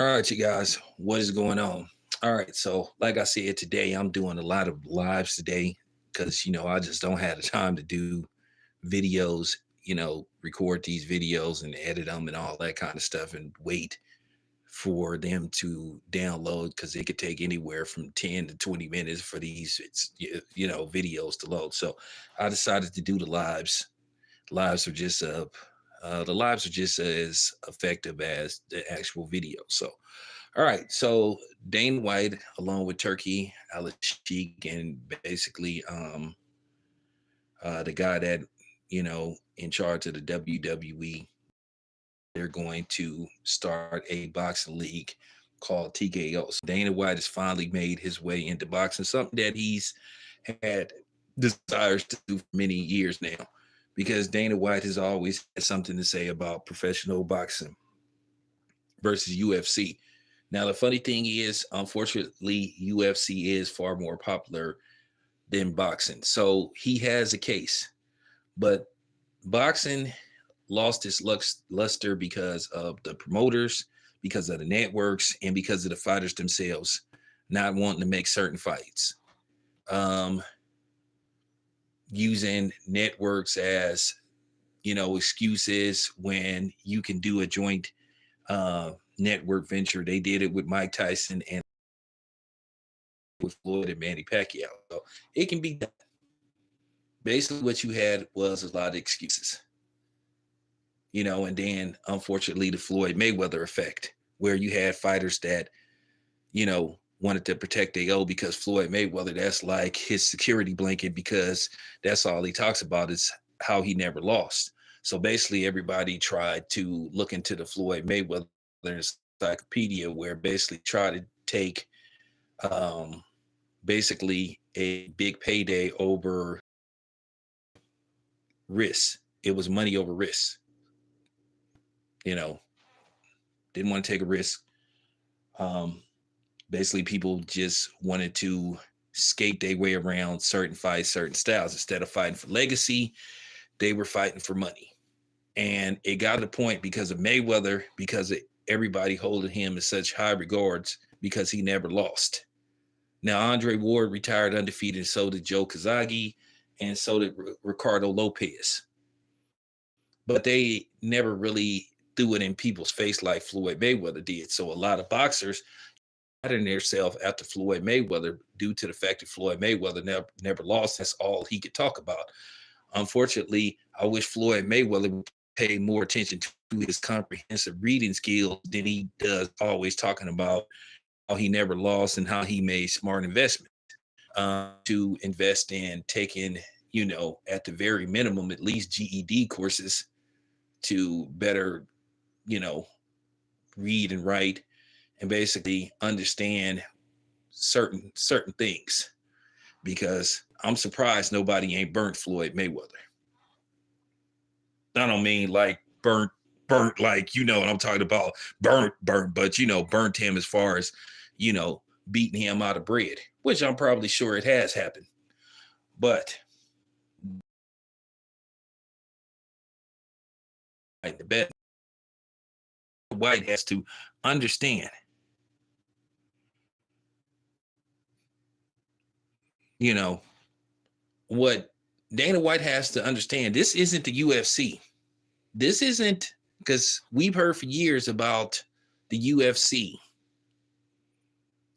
All right, you guys, what is going on? All right, so like I said today, I'm doing a lot of lives today because I just don't have the time to do videos, record these videos and edit them and all that kind of stuff and wait for them to download because it could take anywhere from 10 to 20 minutes for these videos to load. So I decided to do the lives. Lives are just the lives are just as effective as the actual video. So all right. So Dane White, along with Turkey, Alex Sheik, and basically the guy that, in charge of the WWE, they're going to start a boxing league called TKO. So Dana White has finally made his way into boxing, something that he's had desires to do for many years now, because Dana White has always had something to say about professional boxing versus UFC. Now, the funny thing is, unfortunately, UFC is far more popular than boxing. So he has a case, but boxing lost its luster because of the promoters, because of the networks, and because of the fighters themselves not wanting to make certain fights. Um, Using networks as, excuses when you can do a joint network venture. They did it with Mike Tyson and with Floyd and Manny Pacquiao. So it can be done. Basically, what you had was a lot of excuses, and then unfortunately the Floyd Mayweather effect, where you had fighters that, wanted to protect their O because Floyd Mayweather, that's like his security blanket because that's all he talks about is how he never lost. So basically, everybody tried to look into the Floyd Mayweather encyclopedia, where basically try to take um, basically a big payday over risk. It was money over risk. You know, didn't want to take a risk. Um, Basically, people just wanted to skate their way around certain fights, certain styles. Instead of fighting for legacy, they were fighting for money. And it got to the point because of Mayweather, because of everybody holding him in such high regards because he never lost. Now, Andre Ward retired undefeated, and so did Joe Kazagi, and so did Ricardo Lopez. But they never really threw it in people's face like Floyd Mayweather did. So a lot of boxers patterned themselves after Floyd Mayweather due to the fact that Floyd Mayweather never lost. That's all he could talk about. Unfortunately, I wish Floyd Mayweather would pay more attention to his comprehensive reading skills than he does always talking about how he never lost and how he made smart investments to invest in taking, at the very minimum, at least GED courses to better, you know, read and write and basically understand certain things. Because I'm surprised nobody ain't burnt Floyd Mayweather. I don't mean like burnt like what I'm talking about, burnt, but burnt him as far as you know beating him out of bread, which I'm probably sure it has happened. But like, the best White has to understand, you know, what Dana White has to understand. This isn't the UFC. This isn't, because we've heard for years about the UFC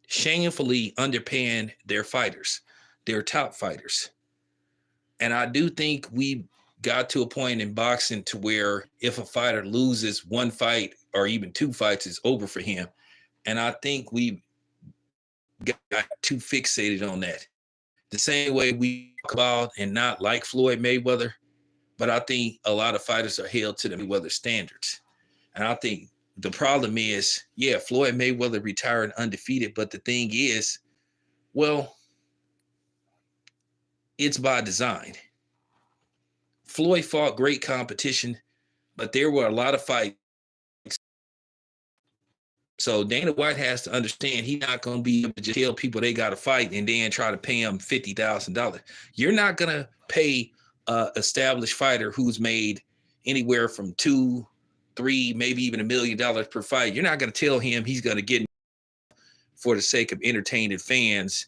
shamefully underpaying their fighters, their top fighters. And I do think we got to a point in boxing to where if a fighter loses one fight or even two fights, it's over for him. And I think we got too fixated on that. The same way we talk about and not like Floyd Mayweather, but I think a lot of fighters are held to the Mayweather standards. And I think the problem is, yeah, Floyd Mayweather retired undefeated, but the thing is, well, it's by design. Floyd fought great competition, but there were a lot of fights. So Dana White has to understand he's not going to be able to just tell people they got to fight and then try to pay them $50,000. You're not going to pay a established fighter who's made anywhere from $3, maybe even $1 million per fight. You're not going to tell him he's going to get for the sake of entertaining fans,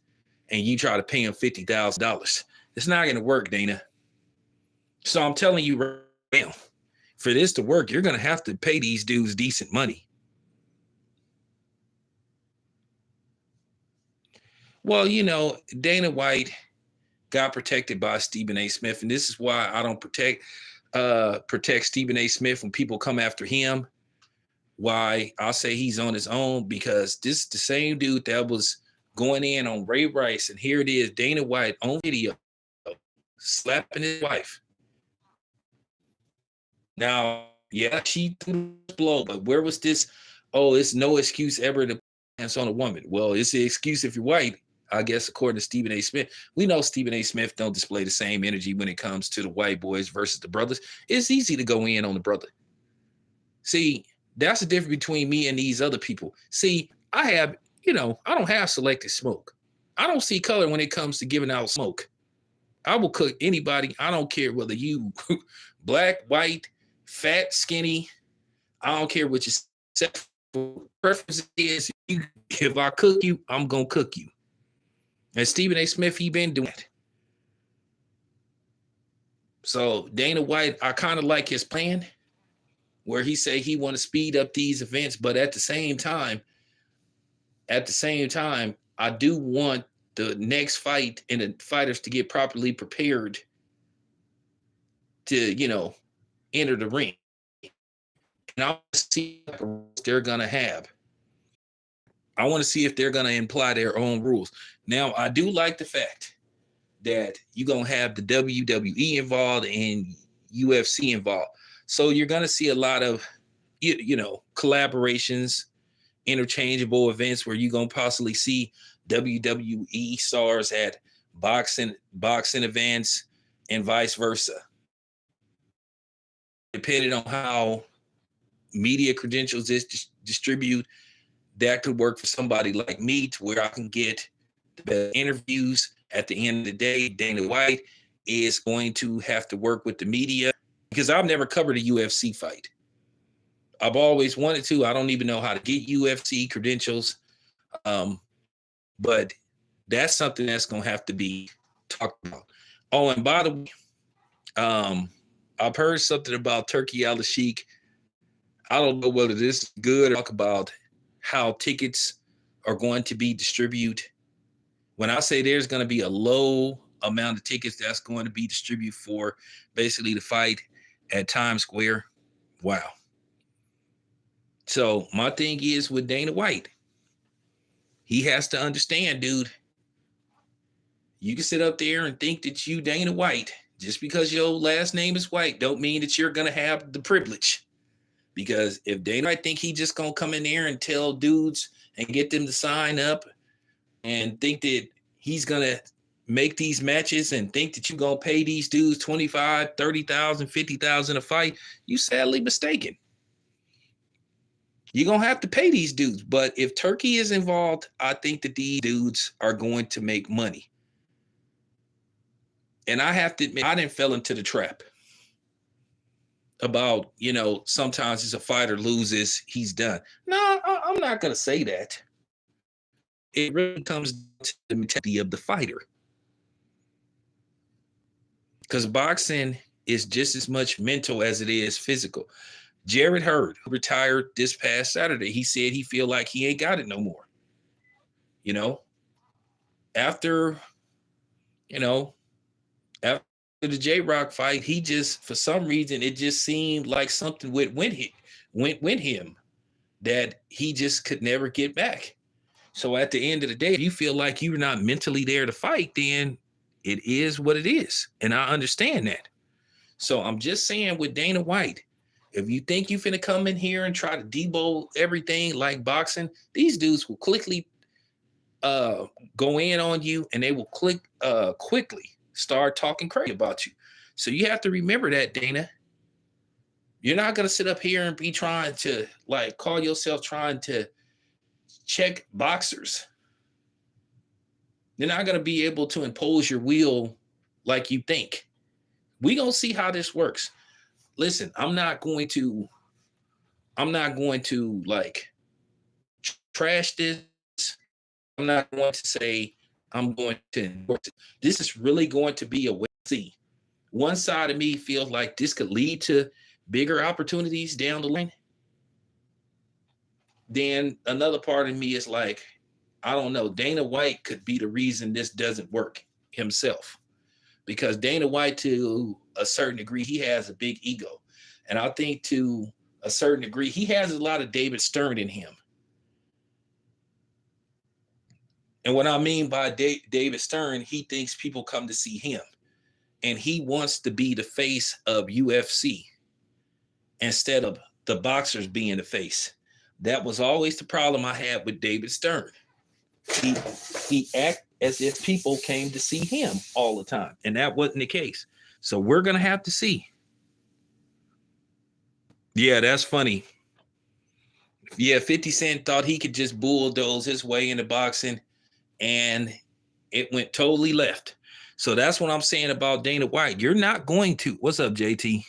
and you try to pay him $50,000. It's not going to work, Dana. So I'm telling you right now, for this to work, you're going to have to pay these dudes decent money. Well, you know, Dana White got protected by Stephen A. Smith, and this is why I don't protect Stephen A. Smith when people come after him. Why I'll say he's on his own, because this is the same dude that was going in on Ray Rice, and here it is, Dana White on video slapping his wife. Now, yeah, she threw the blow, but where was this? Oh, it's no excuse ever to hands on a woman. Well, it's the excuse if you're white, I guess, according to Stephen A. Smith. We know Stephen A. Smith don't display the same energy when it comes to the white boys versus the brothers. It's easy to go in on the brother. See, that's the difference between me and these other people. See, I have, you know, I don't have selective smoke. I don't see color when it comes to giving out smoke. I will cook anybody. I don't care whether you black, white, fat, skinny. I don't care what your sexual preference is. If I cook you, I'm going to cook you. And Stephen A. Smith, he been doing it. So Dana White, I kind of like his plan where he say he want to speed up these events, but at the same time, I do want the next fight and the fighters to get properly prepared to, you know, enter the ring. And I want to see what they're going to have. I want to see if they're going to imply their own rules. Now, I do like the fact that you're going to have the WWE involved and UFC involved. So you're going to see a lot of, you know, collaborations, interchangeable events where you're going to possibly see WWE stars at boxing events and vice versa. Depending on how media credentials is distribute, that could work for somebody like me to where I can get the best interviews. At the end of the day, Dana White is going to have to work with the media because I've never covered a UFC fight. I've always wanted to. I don't even know how to get UFC credentials. But that's something that's going to have to be talked about. Oh, and by the way, I've heard something about Turki Al-Sheikh. I don't know whether this is good or talk about how tickets are going to be distributed. When I say there's going to be a low amount of tickets that's going to be distributed for basically the fight at Times Square. Wow. So my thing is with Dana White, he has to understand, dude, you can sit up there and think that you Dana White, just because your last name is White, don't mean that you're going to have the privilege. Because if Dana White think he just going to come in there and tell dudes and get them to sign up and think that he's going to make these matches and think that you're going to pay these dudes $25,000, $30,000, $50,000 a fight, you sadly mistaken. You're going to have to pay these dudes. But if Turki is involved, I think that these dudes are going to make money. And I have to admit, I didn't fall into the trap about, you know, sometimes if a fighter loses, he's done. No, I'm not going to say that. It really comes to the mentality of the fighter. Because boxing is just as much mental as it is physical. Jarrett Hurd, who retired this past Saturday, he said he feel like he ain't got it no more. You know, after the J-Rock fight, he just, for some reason, it just seemed like something went with him that he just could never get back. So at the end of the day, if you feel like you're not mentally there to fight, then it is what it is. And I understand that. So I'm just saying with Dana White, if you think you finna come in here and try to debo everything like boxing, these dudes will quickly go in on you, and they will quickly start talking crazy about you. So you have to remember that, Dana. You're not gonna sit up here and be trying to call yourself trying to check boxers. You're not gonna be able to impose your will like you think. We gonna see how this works. Listen, I'm not going to I'm not going to like trash this. I'm not going to say I'm going to endorse it. This is really going to be a wait and see. One side of me feels like this could lead to bigger opportunities down the line. Then another part of me is like, I don't know. Dana White could be the reason this doesn't work himself, because Dana White, to a certain degree, he has a big ego. And I think to a certain degree, he has a lot of David Stern in him. And what I mean by David Stern, he thinks people come to see him. And he wants to be the face of UFC instead of the boxers being the face. That was always the problem I had with David Stern. He act as if people came to see him all the time, and that wasn't the case. So we're gonna have to see. Yeah, that's funny. Yeah, 50 Cent thought he could just bulldoze his way into boxing, and it went totally left. So that's what I'm saying about Dana White. You're not going to. What's up, JT?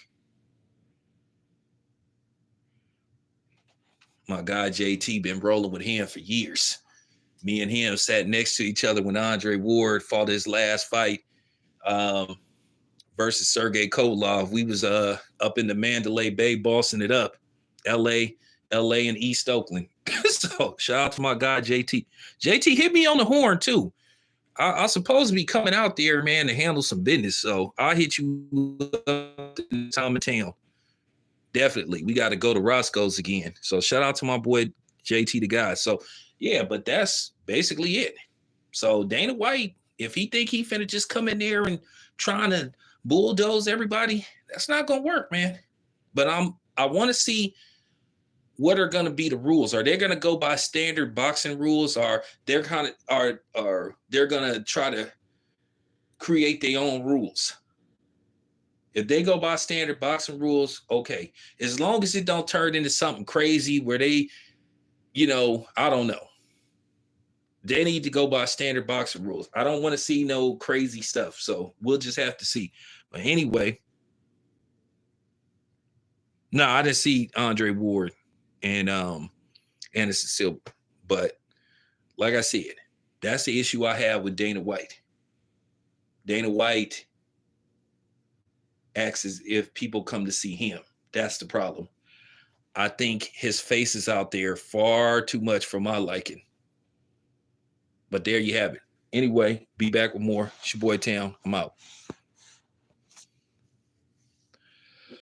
My guy JT been rolling with him for years. Me and him sat next to each other when Andre Ward fought his last fight versus Sergey Kovalev. We was up in the Mandalay Bay bossing it up. LA and East Oakland. So shout out to my guy JT. JT hit me on the horn too. I'm supposed to be coming out there, man, to handle some business. So I'll hit you up in time of town. Definitely. We got to go to Roscoe's again. So shout out to my boy JT the guy. So yeah, but that's basically it. So Dana White, if he think he finna just come in there and trying to bulldoze everybody, that's not gonna work, man. But I want to see what are going to be the rules. Are they going to go by standard boxing rules, or they're kind of are they're going to try to create their own rules? If they go by standard boxing rules, okay. As long as it don't turn into something crazy where they, I don't know. They need to go by standard boxing rules. I don't want to see no crazy stuff. So we'll just have to see. But anyway, no, I didn't see Andre Ward and Anderson Silva. But like I said, that's the issue I have with Dana White. Dana White acts as if people come to see him. That's the problem. I think his face is out there far too much for my liking. But there you have it. Anyway, be back with more. It's your boy Town. I'm out.